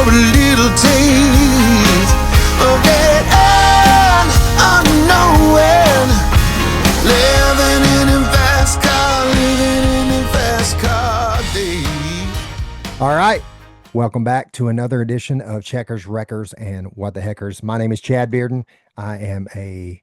a little taste of that unknowing. Living in a fast car, living in a fast car days. All right. Welcome back to another edition of Checkers, Wreckers, and What the Heckers. My name is Chad Bearden. I am a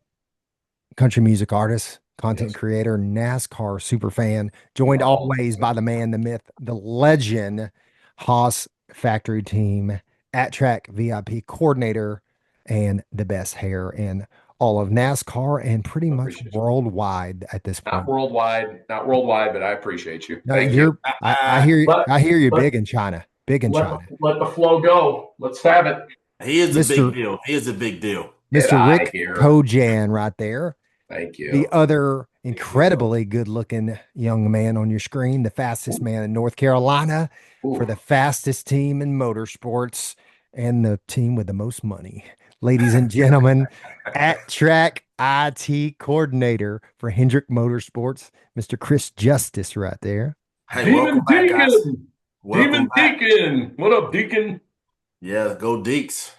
country music artist, content creator, NASCAR super fan, joined always by the man, the myth, the legend, Haas Factory Team, at track VIP coordinator, and the best hair in all of NASCAR and pretty much worldwide at this point. Not worldwide, but I appreciate you. No, Thank you. I hear you big in China. Big in China. Let the flow go. Let's have it. He is a big deal. He is a big deal. Mr. Rick Kojan right there. Thank you. The other incredibly good-looking young man on your screen, the fastest man in North Carolina for the fastest team in motorsports and the team with the most money. Ladies and gentlemen, at track IT coordinator for Hendrick Motorsports, Mr. Chris Justice right there. Hey, Demon Deacon. Demon Deacon. What up, Deacon? Yeah, go Deeks.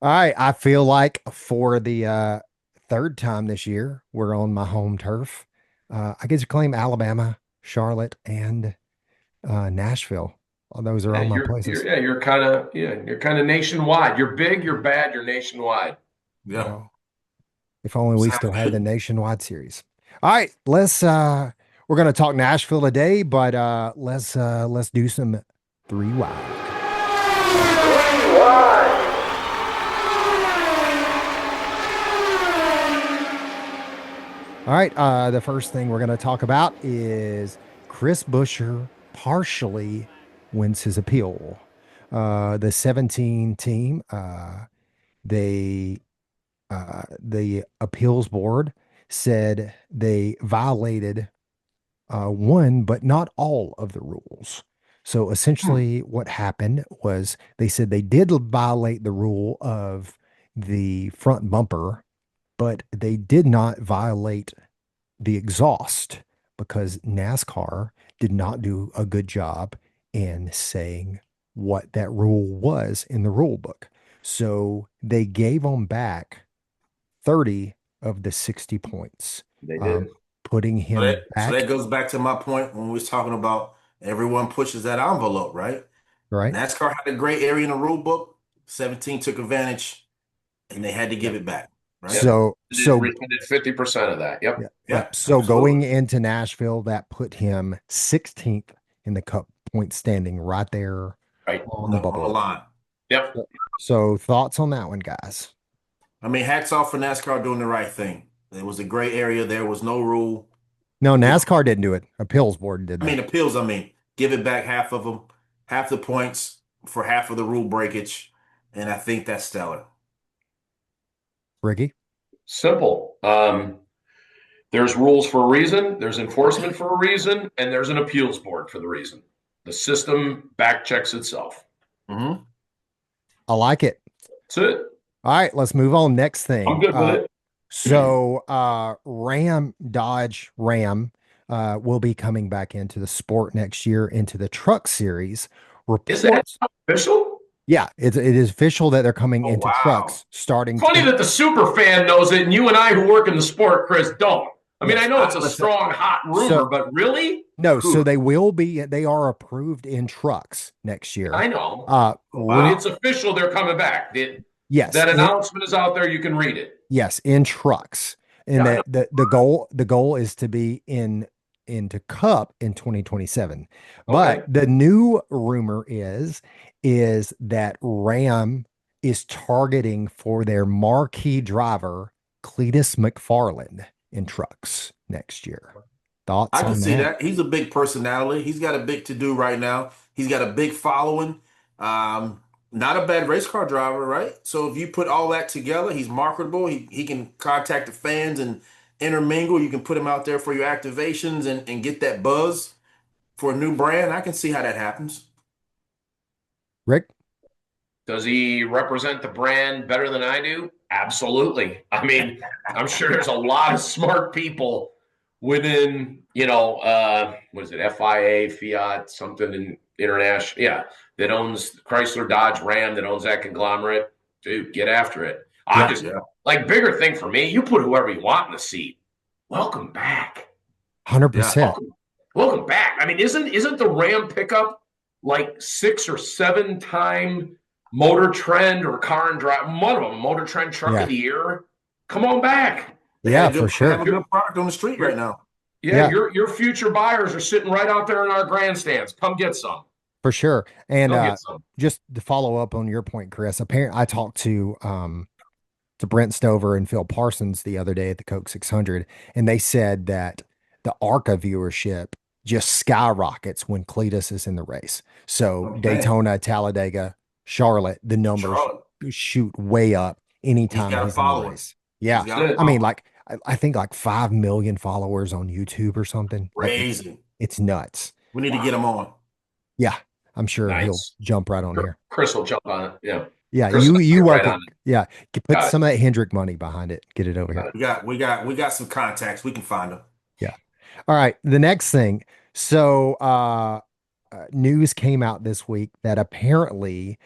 All right. I feel like for the third time this year, we're on my home turf. I get to claim Alabama, Charlotte, and Nashville. All those are all my places. You're kind of nationwide. You're big, you're bad, you're nationwide. Yeah. Well, if only we still had the nationwide series. All right, we're going to talk Nashville today, but let's do some 3 wide. All right, the first thing we're going to talk about is Chris Buescher partially wins his appeal. The 17 team, the appeals board said they violated one, but not all of the rules. So essentially what happened was they said they did violate the rule of the front bumper, but they did not violate the exhaust because NASCAR did not do a good job in saying what that rule was in the rule book. So they gave them back 30 of the 60 points. They did. Putting him back. So that goes back to my point when we was talking about everyone pushes that envelope, right? Right. NASCAR had a gray area in the rule book. 17 took advantage, and they had to give it back. Right? So we did 50% of that. Yep. Yeah. So going into Nashville, that put him 16th in the Cup point standing, right there, right on the bubble line. Yep. So thoughts on that one, guys? I mean, hats off for NASCAR doing the right thing. There was a gray area. There was no rule. No, NASCAR didn't do it. Appeals board did that. I mean, give it back half of them, half the points for half of the rule breakage. And I think that's stellar. Ricky? Simple. There's rules for a reason. There's enforcement for a reason. And there's an appeals board for the reason. The system back checks itself. Mm-hmm. I like it. That's it. All right, let's move on. Next thing. I'm good with it. So Dodge Ram will be coming back into the sport next year into the truck series. Is that official? Yeah, it is official that they're coming into trucks starting. Funny that the super fan knows it and you and I who work in the sport, Chris, don't. I mean, I know it's a strong, hot rumor, but really? No, so they are approved in trucks next year. I know. When it's official, they're coming back. Yes. That announcement is out there. You can read it. Yes, in trucks. And the goal is to be into Cup in 2027. But the new rumor is that Ram is targeting for their marquee driver, Cletus McFarland, in trucks next year. Thoughts? I can see that. He's a big personality. He's got a big to-do right now. He's got a big following. Not a bad race car driver, right? So if you put all that together, he's marketable. He can contact the fans and intermingle. You can put him out there for your activations and get that buzz for a new brand. I can see how that happens. Rick? Does he represent the brand better than I do? Absolutely. I mean, I'm sure there's a lot of smart people within, what is it, FIA, Fiat, something in international. Yeah. that owns Chrysler, Dodge, Ram, that owns that conglomerate. Dude, get after it. Yeah. Like, bigger thing for me, you put whoever you want in the seat. Welcome back. 100%. Welcome back. I mean, isn't the Ram pickup like 6 or 7 time Motor Trend or Car and Drive, one of them, Motor Trend Truck of the Year? Come on back. Yeah, for sure. Have a good product on the street right now. Yeah, your future buyers are sitting right out there in our grandstands. Come get some. For sure. And get some. just to follow up on your point, Chris, apparently I talked to Brent Stover and Phil Parsons the other day at the Coke 600, and they said that the ARCA viewership just skyrockets when Cletus is in the race. So Daytona, Talladega, Charlotte, the numbers shoot way up anytime he's in the race. Yeah. I mean, like, I think like 5 million followers on YouTube or something. Crazy. Like, it's nuts. We need to get him on. Yeah. I'm sure he'll jump right on here. Chris will jump on it. Yeah. Yeah, Chris you work right it. Yeah, put some of that Hendrick money behind it. Get it over here. We got some contacts. We can find them. Yeah. All right. The next thing. So news came out this week that apparently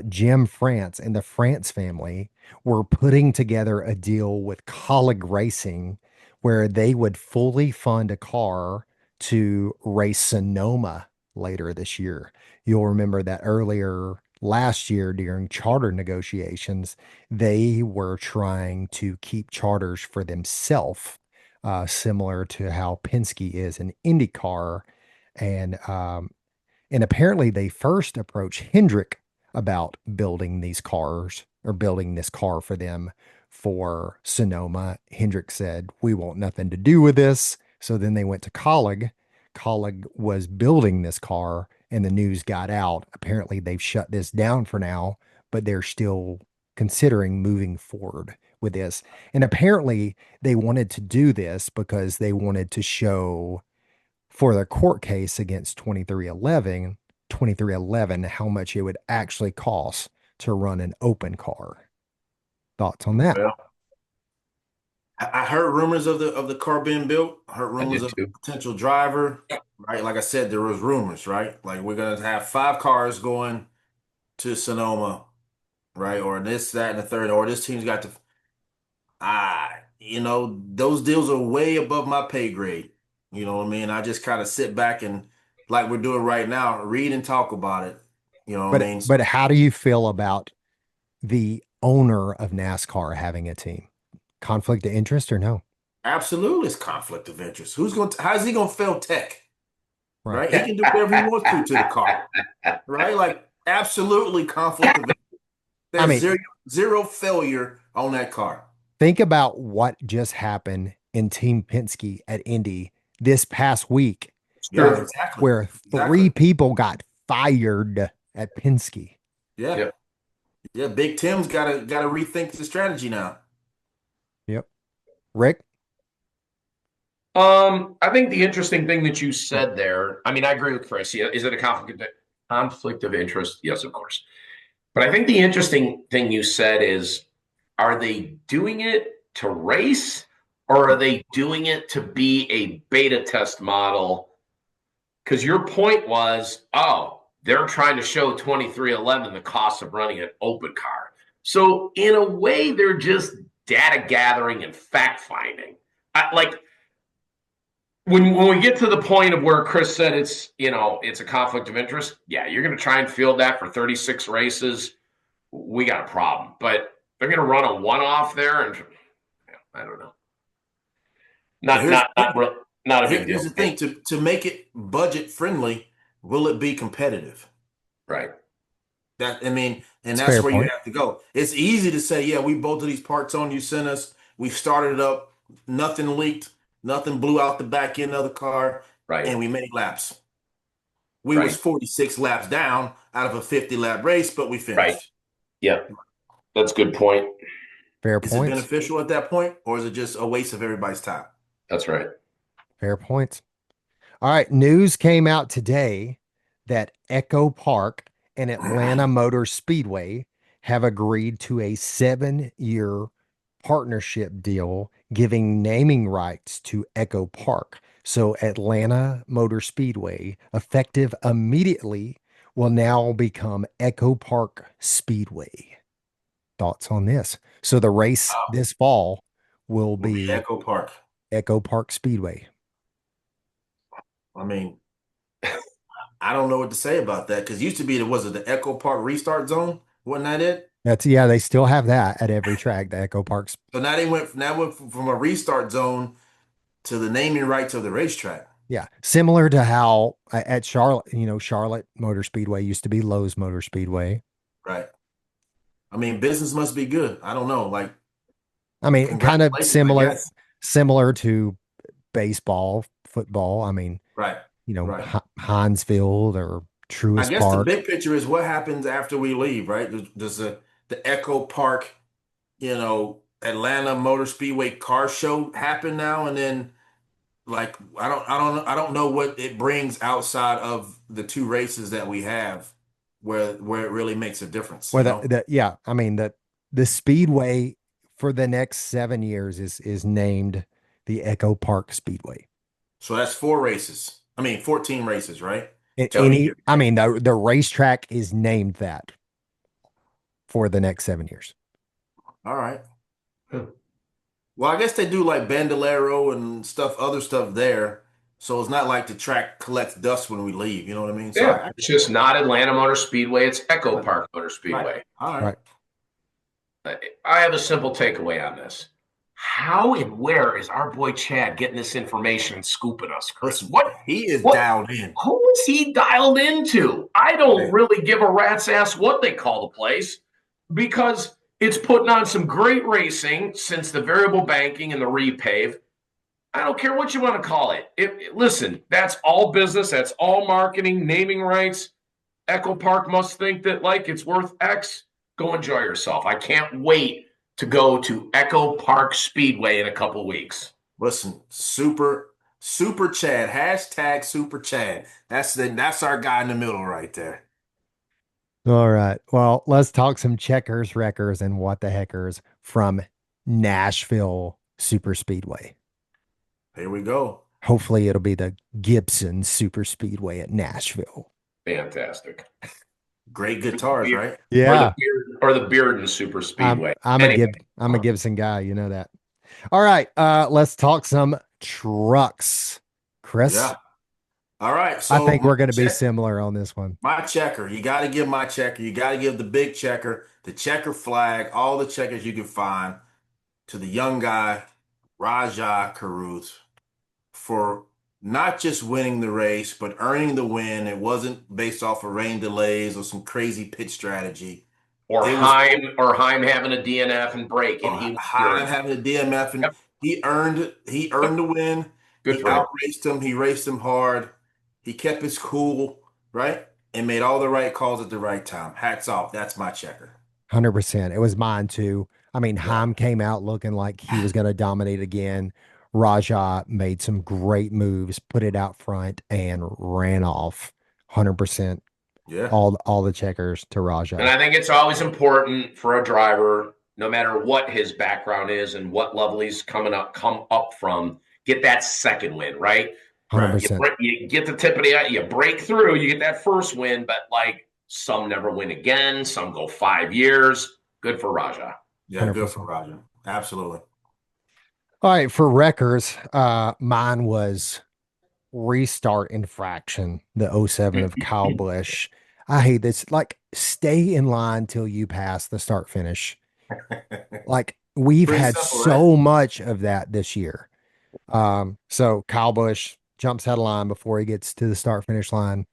Jim France and the France family were putting together a deal with Colleague Racing where they would fully fund a car to race Sonoma later this year. You'll remember that earlier last year during charter negotiations, they were trying to keep charters for themselves, similar to how Penske is in IndyCar. And apparently they first approached Hendrick about building these cars or building this car for them for Sonoma. Hendrick said, we want nothing to do with this. So then they went to Colleague. Colleague was building this car and the news got out. Apparently they've shut this down for now, but they're still considering moving forward with this. And apparently they wanted to do this because they wanted to show for the court case against 2311 how much it would actually cost to run an open car. Thoughts on that? Well, I heard rumors of the car being built. I heard rumors of a potential driver, right? Like I said, there was rumors, right? Like we're gonna have 5 cars going to Sonoma, right? Or this, that, and the third, or this team's got to those deals are way above my pay grade. You know what I mean? I just kind of sit back and like we're doing right now, read and talk about it. You know what I mean? But how do you feel about the owner of NASCAR having a team? Conflict of interest or no? Absolutely, it's conflict of interest. How's he gonna fail tech? Right? He can do whatever he wants to the car. Right? Like absolutely conflict of interest. There's zero failure on that car. Think about what just happened in Team Penske at Indy this past week. Yeah, exactly. Where 3 people got fired at Penske. Yeah. Yeah, Big Tim's gotta rethink the strategy now. Yep. Rick? I think the interesting thing that you said there, I mean, I agree with Chris. Yeah, is it a conflict of interest? Yes, of course. But I think the interesting thing you said is, are they doing it to race or are they doing it to be a beta test model? Because your point was, they're trying to show 2311 the cost of running an open car. So in a way, they're just data gathering and fact finding. Like when we get to the point of where Chris said it's a conflict of interest. Yeah, you're going to try and field that for 36 races. We got a problem, but they're going to run a one-off there, and I don't know. Not a big deal. Here's the thing: to make it budget friendly, will it be competitive? Right. That's where you have to go. It's easy to say, yeah, we bolted these parts on, you sent us, we started it up, nothing leaked, nothing blew out the back end of the car, right? And we made laps. We was 46 laps down out of a 50-lap race, but we finished. Right. Yeah. That's a good point. Fair point. Is it beneficial at that point, or is it just a waste of everybody's time? That's right. Fair points. All right. News came out today that Echo Park and Atlanta Motor Speedway have agreed to a 7-year partnership deal giving naming rights to Echo Park. So Atlanta Motor Speedway, effective immediately, will now become Echo Park Speedway. Thoughts on this? So the race Wow. this fall will Will be be Echo Park. Echo Park Speedway. I mean, I don't know what to say about that because used to be was it the Echo Park Restart Zone? Wasn't that it? Yeah, they still have that at every track, the Echo Parks. So now went from a restart zone to the naming rights of the racetrack. Yeah, similar to how at Charlotte, Charlotte Motor Speedway used to be Lowe's Motor Speedway. Right. I mean, business must be good. I don't know. Like, I mean, kind of congratulations, I guess. similar to baseball, football. I mean, Right. Right. Hinesfield or I Truist guess the Park. big picture is what happens after we leave, right? Does the Echo Park, Atlanta Motor Speedway car show happen now? And then like I don't know what it brings outside of the two races that we have where it really makes a difference, Well, yeah, I mean the Speedway for the next 7 years is named the Echo Park Speedway. So that's 4 races. I mean, 14 races, right? I mean, the racetrack is named that for the next 7 years. All right. Well, I guess they do like Bandolero and other stuff there. So it's not like the track collects dust when we leave. You know what I mean? So Yeah, it's just not Atlanta Motor Speedway. It's Echo Park Motor Speedway. Right. All Right. I have a simple takeaway on this. How and where is our boy Chad getting this information and scooping us, Chris? He is dialed in. Who is he dialed into? I don't Man. really give a rat's ass what they call the place because it's putting on some great racing since the variable banking and the repave. I don't care what you want to call it. Listen, that's all business. That's all marketing, naming rights. Echo Park must think that like it's worth X. Go enjoy yourself. I can't wait to go to Echo Park Speedway in a couple weeks. Listen, super Chad, hashtag super Chad. That's our guy in the middle right there. All right. Well, let's talk some checkers, wreckers, and what the heckers from Nashville Superspeedway. Here we go. Hopefully, it'll be the Gibson Superspeedway at Nashville. Fantastic. Great guitars, right? Yeah. Or the Bearden Superspeedway. I'm a Gibson guy. You know that. All right. Let's talk some trucks. Chris? Yeah. All right. So I think we're going to be similar on this one. My checker. You got to give my checker. You got to give the big checker, the checker flag, all the checkers you can find to the young guy, Rajah Caruth, for not just winning the race, but earning the win. It wasn't based off of rain delays or some crazy pit strategy. Or Heim having a DNF and break. And Heim having a DNF and he earned the win. Good he for him. outraced him. He raced him hard. He kept his cool, right? And made all the right calls at the right time. Hats off. That's my checker. 100%. It was mine too. I mean, Heim came out looking like he was going to dominate again. Rajah made some great moves, put it out front, and ran off 100%. Yeah. All the checkers to Rajah. And I think it's always important for a driver, no matter what his background is and what level he's come up from, get that second win, right? 100%. You get the tip of the eye, you break through, you get that first win, but like some never win again, some go 5 years. Good for Rajah. Yeah, 100%. Good for Rajah. Absolutely. All right, for wreckers, mine was restart infraction, the 07 of Kyle Busch. I hate this. Like, stay in line till you pass the start finish. Like, we've had so much of that this year. So Kyle Busch jumps out of line before he gets to the start finish line,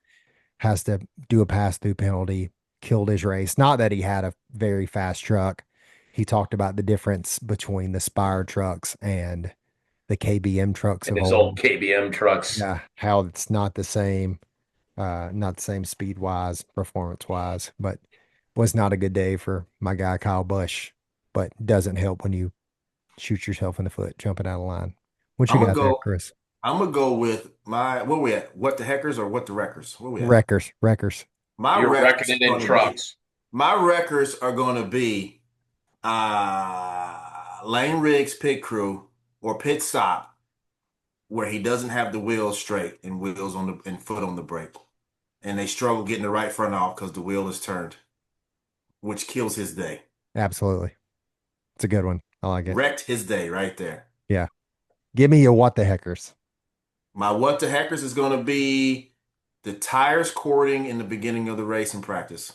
has to do a pass through penalty, killed his race. Not that he had a very fast truck. He talked about the difference between the Spire trucks and the KBM trucks. And his old KBM trucks. Yeah, how it's not the same speed wise, performance wise, but was not a good day for my guy Kyle Busch. But doesn't help when you shoot yourself in the foot jumping out of line. What you got there, Chris? I'm gonna go with where we at? What the heckers or what the wreckers? Where we at? Wreckers. You're wrecking it in trucks. My wreckers are gonna be Lane Riggs pit crew or pit stop where he doesn't have the wheels straight and foot on the brake. and they struggle getting the right front off because the wheel is turned, which kills his day. Absolutely. It's a good one. I like it. Wrecked his day right there. Yeah. Give me your what the heckers. My what the heckers is going to be the tires cording in the beginning of the race and practice.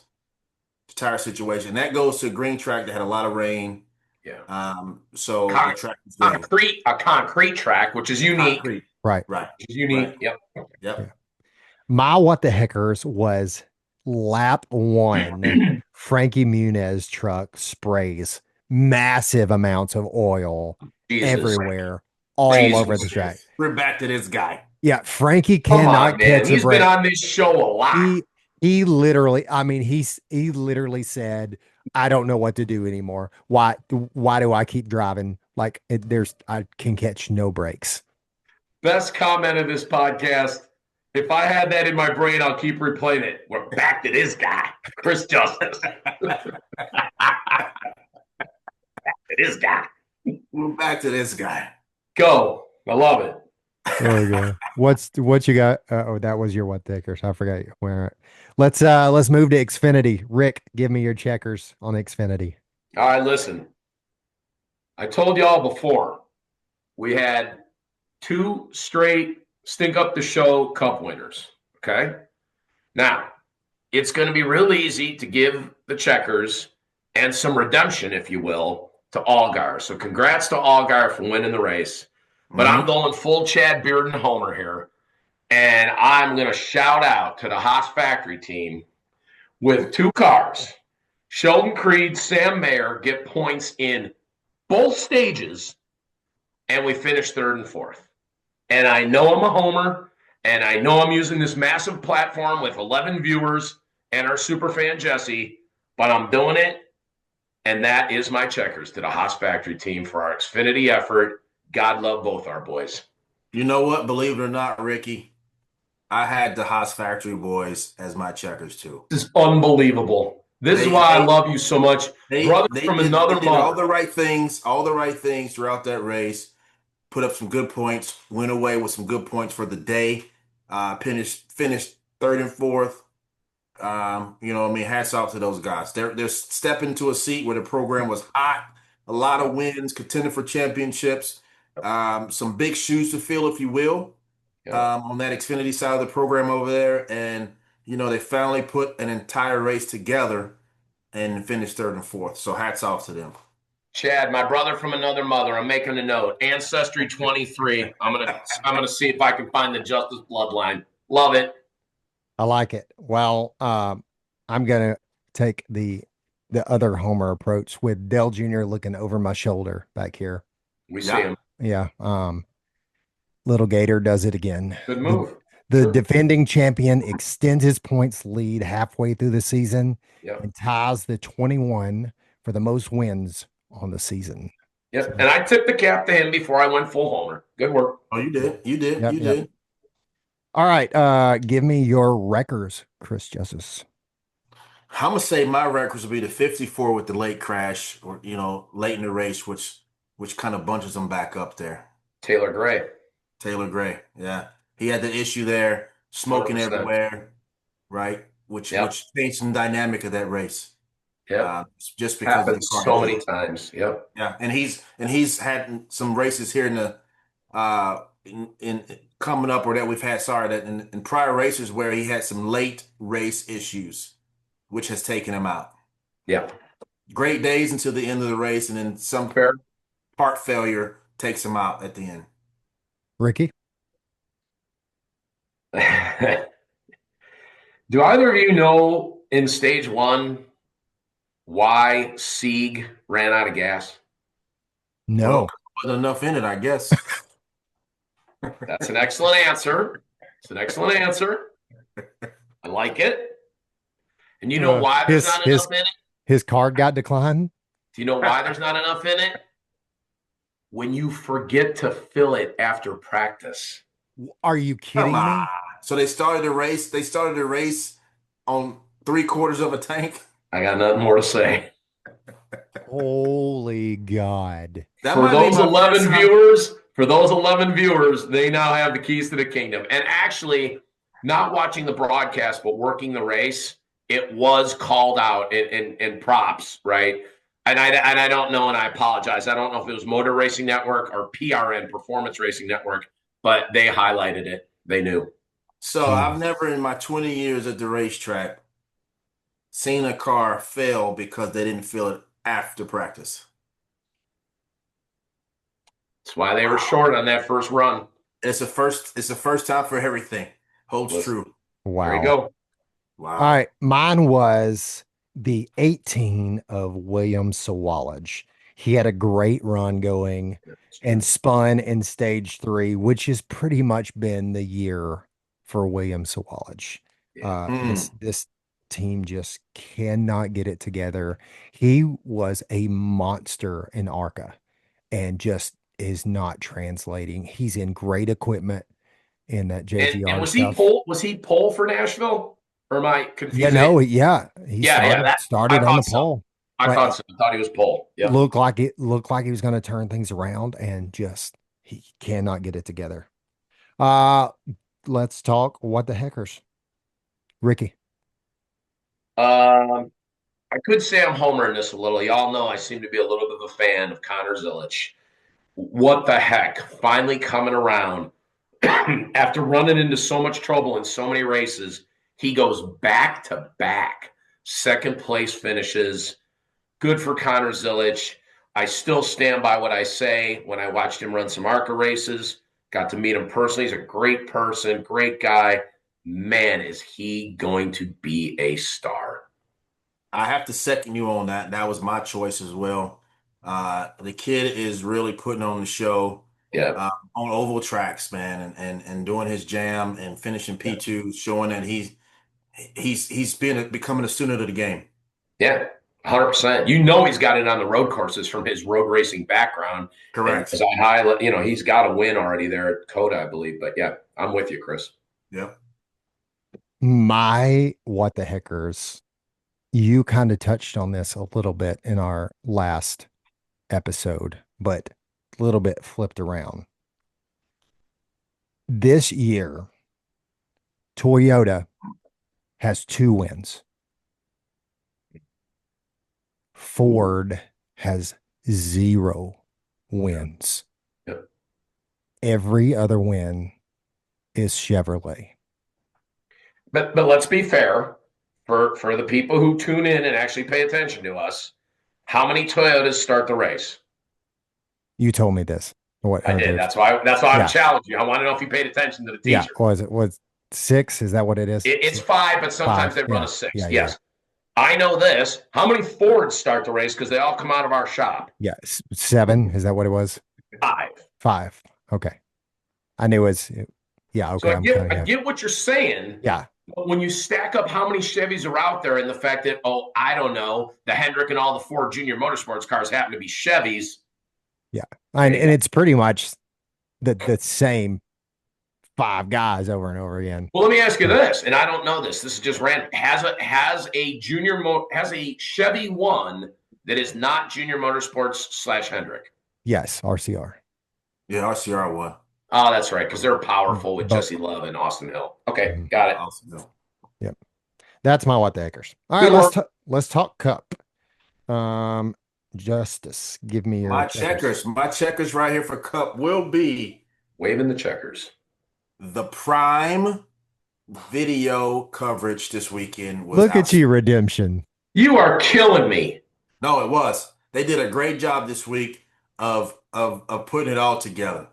The tire situation. That goes to a green track that had a lot of rain. Yeah. So the track is green. A concrete track, which is unique. Concrete. Right. Right. Which is unique. Right. Yep. Yep. Yeah. My what the heckers was lap 1. Frankie Muniz truck sprays massive amounts of oil Jesus. everywhere, all Jesus. over the track. We're back to this guy. Yeah, Frankie Come cannot on, man. catch He's a break. been on this show a lot. He literally, I mean, he literally said, "I don't know what to do anymore. Why do I keep driving? Like I can catch no breaks." Best comment of this podcast. If I had that in my brain, I'll keep replaying it. We're back to this guy, Chris Justice. Back to this guy. We're back to this guy. Go. I love it. There we go. What you got? Oh, that was your what thickers. I forgot where. Let's move to Xfinity. Rick, give me your checkers on Xfinity. All right, listen. I told y'all before, we had 2 straight stink up the show cup winners. Okay. Now, it's going to be real easy to give the checkers and some redemption, if you will, to Allgaier. So congrats to Allgaier for winning the race. But I'm going full Chad Bearden homer here. And I'm going to shout out to the Haas factory team with 2 cars. Sheldon Creed, Sam Mayer get points in both stages. And we finished 3rd and 4th. And I know I'm a homer. And I know I'm using this massive platform with 11 viewers and our super fan Jesse. But I'm doing it. And that is my checkers to the Haas factory team for our Xfinity effort. God love both our boys. You know what? Believe it or not, Ricky, I had the Haas Factory boys as my checkers too. This is unbelievable. This is why I love you so much. Brothers from another did mother. all the right things throughout that race. Put up some good points. Went away with some good points for the day. Finished 3rd and 4th. You know what I mean? Hats off to those guys. They're stepping into a seat where the program was hot. A lot of wins, contending for championships. Some big shoes to fill, if you will, on that Xfinity side of the program over there. And, you know, they finally put an entire race together and finished 3rd and 4th. So hats off to them. Chad, my brother from another mother. I'm making a note. Ancestry 23. I'm gonna see if I can find the Justice bloodline. Love it. I like it. Well, I'm gonna take the other homer approach with Dell Jr. looking over my shoulder back here. We see him. Yeah. Little Gator does it again. Good move. The defending champion extends his points lead halfway through the season and ties the 21 for the most wins on the season. Yep. And I tipped the cap to him before I went full homer. Good work. Oh, you did. You did. Yep, you yep. did. All right. Give me your wreckers, Chris Justice. I'm going to say my records will be the 54 with the late crash or, you know, late in the race, which kind of bunches them back up there. Taylor Gray. Yeah. He had the issue there, smoking 100%. everywhere, right? Which changed some dynamic of that race. Yeah. Just because happened so many times. Yep. Yeah. And he's had some races here in the in coming up, or that we've had, that in prior races where he had some late race issues, which has taken him out. Yeah. Great days until the end of the race, and then some part failure takes him out at the end. Ricky? Do either of you know in stage 1 why Sieg ran out of gas? No. Well, wasn't enough in it, I guess. That's an excellent answer. I like it. And you know why there's not enough in it? His card got declined? Do you know why there's not enough in it? When you forget to fill it after practice. Are you kidding me? So they started the race. They started the race on 3/4 of a tank. I got nothing more to say. Holy God! For those 11 viewers, they now have the keys to the kingdom. And actually, not watching the broadcast, but working the race, it was called out in props, right? And I don't know, and I apologize. I don't know if it was Motor Racing Network or PRN, Performance Racing Network, but they highlighted it. They knew. So I've never in my 20 years at the racetrack seen a car fail because they didn't feel it after practice. That's why they were short on that first run. It's a first time for everything. Holds Listen, true. Wow. There you go. Wow. All right. Mine was the 18 of William Sawalage. He had a great run going and spun in stage 3, which has pretty much been the year for William Sawalage. This team just cannot get it together. He was a monster in ARCA and just is not translating. He's in great equipment in that JGR And was stuff. he pole for Nashville? Or am I confused? Yeah, no, yeah. He started on the pole. I thought so. I thought he was pole. Yeah. Looked like he was going to turn things around, and just he cannot get it together. Let's talk what the heckers. Ricky. I could say I'm homering this a little. Y'all know I seem to be a little bit of a fan of Connor Zilic. What the heck? Finally coming around. After running into so much trouble in so many races, he goes back to back. Second place finishes. Good for Connor Zilic. I still stand by what I say when I watched him run some ARCA races. Got to meet him personally. He's a great person, great guy. Man, is he going to be a star. I have to second you on that. That was my choice as well. The kid is really putting on the show. Yeah. On oval tracks, man, and doing his jam and finishing P2, showing that he's becoming a student of the game. Yeah, 100%. You know he's got it on the road courses from his road racing background. Correct. As I highlight, he's got a win already there at Coda, I believe. But yeah, I'm with you, Chris. Yeah. My what the heckers. You kind of touched on this a little bit in our last episode, but a little bit flipped around. This year, Toyota has 2 wins. Ford has 0 wins. Yep. Every other win is Chevrolet. But let's be fair for the people who tune in and actually pay attention to us. How many Toyotas start the race? You told me this. What I did. That's why I'm challenging you. I want to know if you paid attention to the teacher. Yeah. Was 6? Is that what it is? It's 5, but sometimes 5. They run a 6. Yeah, yes. Yeah. I know this. How many Fords start the race? Because they all come out of our shop. Yeah. 7. Is that what it was? 5. Okay. I knew it was. Yeah. Okay. So I get what you're saying. Yeah. But when you stack up how many Chevys are out there and the fact that, I don't know, the Hendrick and all the Ford Junior Motorsports cars happen to be Chevys. Yeah. And it's pretty much the same 5 guys over and over again. Well, let me ask you this, and I don't know this. This is just random. Has a Chevy 1 that is not Junior Motorsports / Hendrick? Yes, RCR. Yeah, RCR 1. Oh, that's right, because they're powerful with Jesse Love and Austin Hill. Okay, got it. Austin Hill. Yep. That's my what the heckers. All right, let's talk Cup. Justice, give me your checkers. My checkers right here for Cup will be waving the checkers. The Prime video coverage this weekend was Look at you, Redemption. You are killing me. No, it was. They did a great job this week of putting it all together.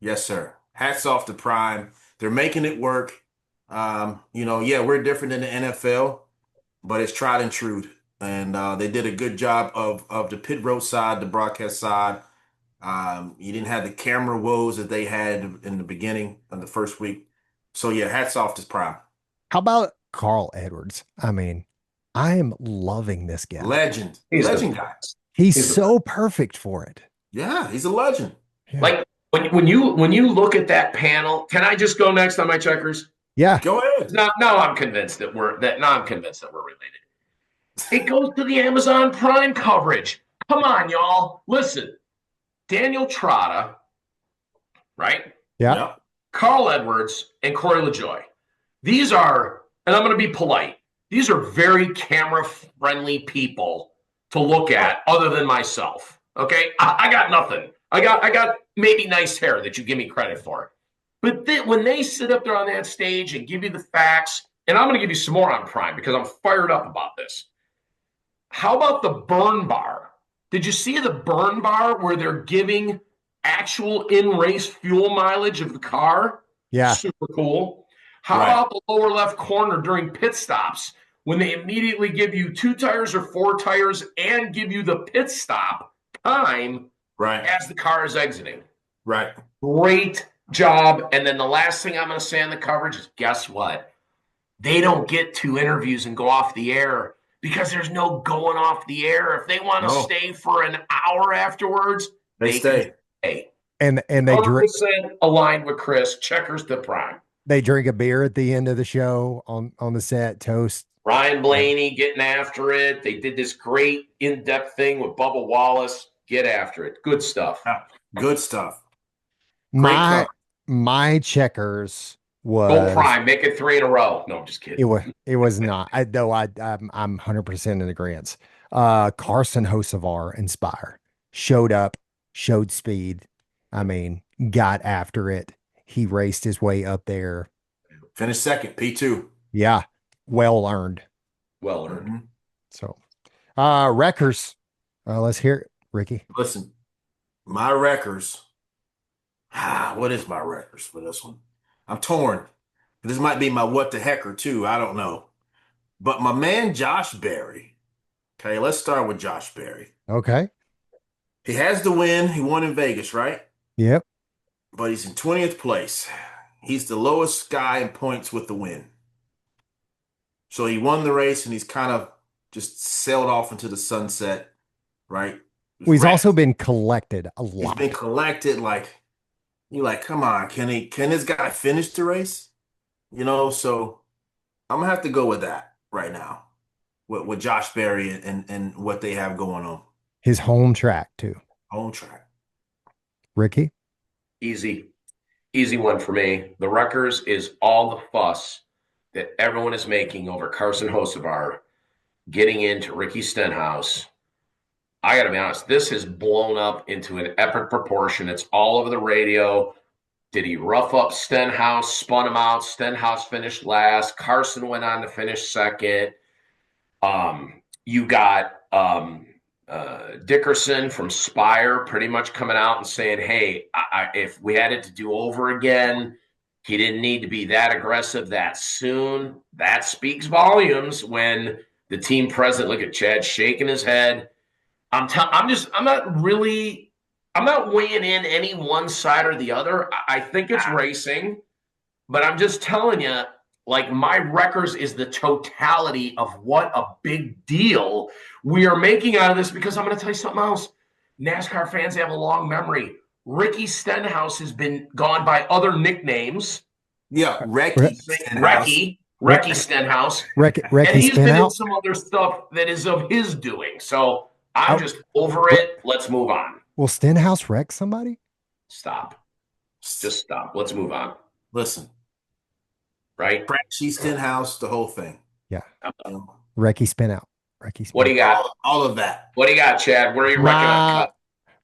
Yes, sir. Hats off to Prime. They're making it work. We're different than the NFL, but it's tried and true. And they did a good job of the pit road side, the broadcast side. You didn't have the camera woes that they had in the beginning of the first week. So, yeah, hats off to Prime. How about Carl Edwards? I mean, I am loving this guy. Legend. Legend guy. He's so perfect for it. Yeah, he's a legend. Yeah. Like when you look at that panel, can I just go next on my checkers? Yeah. Go ahead. Now I'm convinced that we're related. It goes to the Amazon Prime coverage. Come on, y'all. Listen. Daniel Trotta, right? Yeah. Carl Edwards and Corey LaJoie. these are, and I'm going to be polite, these are very camera-friendly people to look at other than myself. Okay? I got nothing. I got maybe nice hair that you give me credit for. But when they sit up there on that stage and give you the facts, and I'm going to give you some more on Prime because I'm fired up about this. How about the burn bar? Did you see the burn bar where they're giving actual in-race fuel mileage of the car? Yeah. Super cool. How about the lower left corner during pit stops when they immediately give you 2 tires or 4 tires and give you the pit stop time as the car is exiting? Right. Great job. And then the last thing I'm going to say on the coverage is, guess what? They don't get 2 interviews and go off the air because there's no going off the air. If they want to stay for an hour afterwards, they stay. And they 100% aligned with Chris. Checkers to Prime. They drink a beer at the end of the show on the set, toast. Ryan Blaney getting after it. They did this great in-depth thing with Bubba Wallace. Get after it. Good stuff. Good stuff. My checkers was go Prime. Make it 3 in a row. No, I'm just kidding. It was not. I'm 100% in agreement. Carson Hocevar Inspire showed up, showed speed. I mean, got after it. He raced his way up there. Finished second, P2. Yeah. Well earned. Well earned. Mm-hmm. So, wreckers. Let's hear it, Ricky. Listen, my wreckers. What is my wreckers for this one? I'm torn. This might be my what the hecker too. I don't know. But my man Josh Berry. Okay, let's start with Josh Berry. Okay. He has the win. He won in Vegas, right? Yep. But he's in 20th place. He's the lowest guy in points with the win. So he won the race and he's kind of just sailed off into the sunset, right? Well, he's also been collected a lot. He's been collected you're like, come on, can this guy finish the race? You know, so I'm gonna have to go with that right now. With Josh Berry and what they have going on. His home track too. Home track. Ricky? Easy one for me. The wreckers is all the fuss that everyone is making over Carson Hocevar getting into Ricky Stenhouse. I got to be honest, this has blown up into an epic proportion. It's all over the radio. Did he rough up Stenhouse, spun him out? Stenhouse finished last. Carson went on to finish second. You got Dickerson from Spire pretty much coming out and saying, hey, if we had it to do over again, he didn't need to be that aggressive that soon. That speaks volumes when the team president, look at Chad shaking his head. I'm not weighing in any one side or the other. I think it's racing, but I'm just telling you, like, my wreckers is the totality of what a big deal we are making out of this, because I'm going to tell you something else. NASCAR fans have a long memory. Ricky Stenhouse has been gone by other nicknames. Yeah, Recky Stenhouse. Recky and he's been in Stenhouse. some other stuff that is of his doing. So I'm just over it. Let's move on. Will Stenhouse wreck somebody? Stop. Just stop. Let's move on. Listen. Right? She's Stenhouse, the whole thing. Yeah. Recky spin out. What do you got? All of that. What do you got, Chad? Where are you wrecking?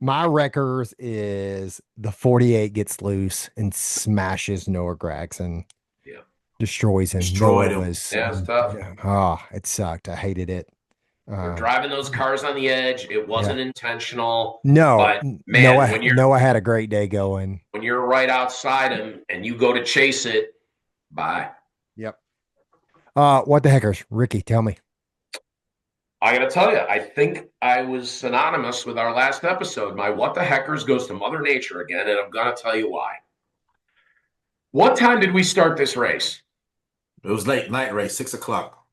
My wreckers is the 48 gets loose and smashes Noah Gragson. Yeah. Destroys him. Destroyed him. It's tough. It sucked. I hated it. You're driving those cars on the edge. It wasn't intentional. No, but man, Noah had a great day going. When you're right outside him and you go to chase it, bye. Yep. What the heckers? Ricky, tell me. I got to tell you, I think I was synonymous with our last episode. My what the heckers goes to Mother Nature again, and I'm going to tell you why. What time did we start this race? It was late night race, 6 o'clock.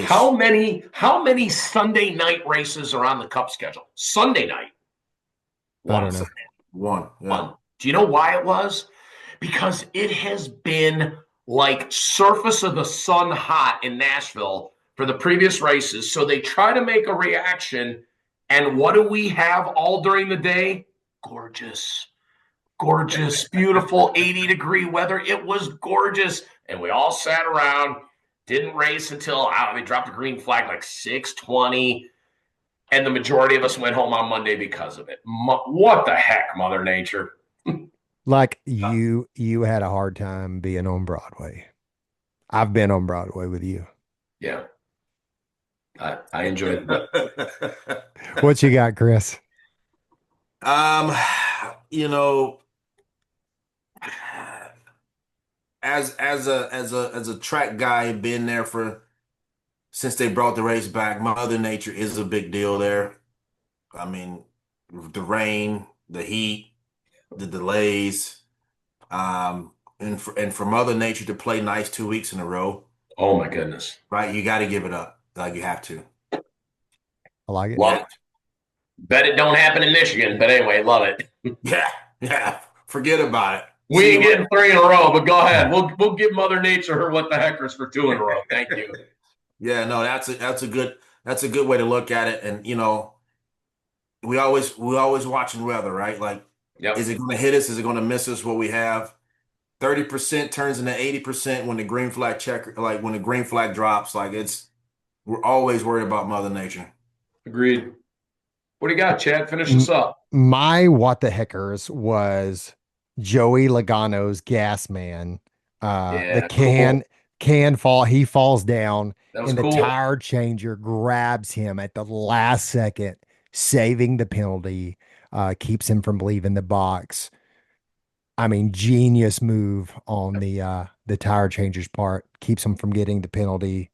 How many Sunday night races are on the Cup schedule? Sunday night. I don't know. One. Yeah. One. Do you know why it was? Because it has been like surface of the sun hot in Nashville for the previous races. So they try to make a reaction. And what do we have all during the day? Gorgeous gorgeous, beautiful 80-degree weather. It was gorgeous. And we all sat around, didn't race until they dropped a green flag like 6:20. And the majority of us went home on Monday because of it. What the heck, Mother Nature? Like you had a hard time being on Broadway. I've been on Broadway with you. Yeah. I enjoyed that. What you got, Chris? You know, as a track guy, been there since they brought the race back, Mother Nature is a big deal there. I mean, the rain, the heat, the delays, and for Mother Nature to play nice 2 weeks in a row. Oh my goodness. Right, you got to give it up. Like you have to. I like it. Love it. Bet it don't happen in Michigan, but anyway, love it. Yeah. Forget about it. We ain't getting 3 in a row, but go ahead. We'll give Mother Nature her what the heckers for 2 in a row. Thank you. Yeah, no, that's a good way to look at it. And you know, we always watching weather, right? Like, is it going to hit us? Is it going to miss us? What we have, 30% turns into 80% when the green flag drops. Like we're always worried about Mother Nature. Agreed. What do you got, Chad? Finish this up. My what the heckers was Joey Logano's gas man. The can fall. He falls down, and the tire changer grabs him at the last second, saving the penalty. Keeps him from leaving the box. I mean, genius move on the tire changer's part. Keeps him from getting the penalty.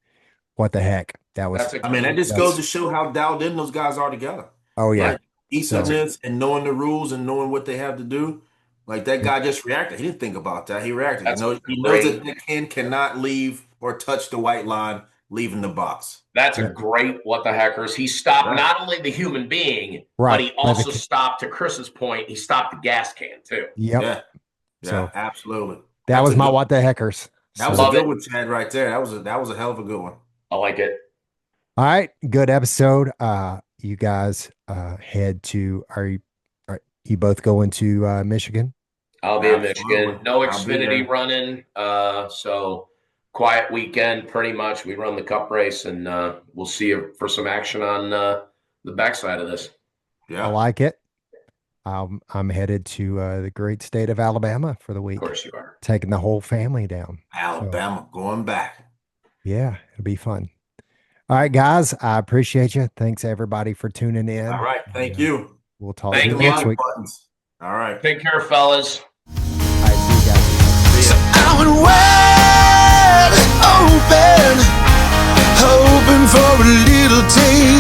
What the heck? That just goes to show how dialed in those guys are together. Oh yeah, like, cohesiveness and knowing the rules and knowing what they have to do. Like that guy just reacted. He didn't think about that. He reacted. He knows that the can cannot leave or touch the white line, leaving the box. That's a great what the heckers. He stopped not only the human being, but he also stopped, to Chris's point, he stopped the gas can too. Yep. Yeah, so, absolutely. That was my what the heckers. That was a good one, Chad, right there. That was a hell of a good one. I like it. All right, good episode. You guys head to are you both going to Michigan? I'll be in Michigan. No Xfinity running. So quiet weekend, pretty much. We run the Cup race, and we'll see you for some action on the backside of this. Yeah, I like it. I'm headed to the great state of Alabama for the week. Of course you are. Taking the whole family down. Alabama, going back. Yeah, it'll be fun. All right, guys, I appreciate you. Thanks, everybody, for tuning in. All right, thank you. We'll talk to you next week. All right. Take care, fellas. All right, see you guys. See ya. I went wide open, hoping for a little taste.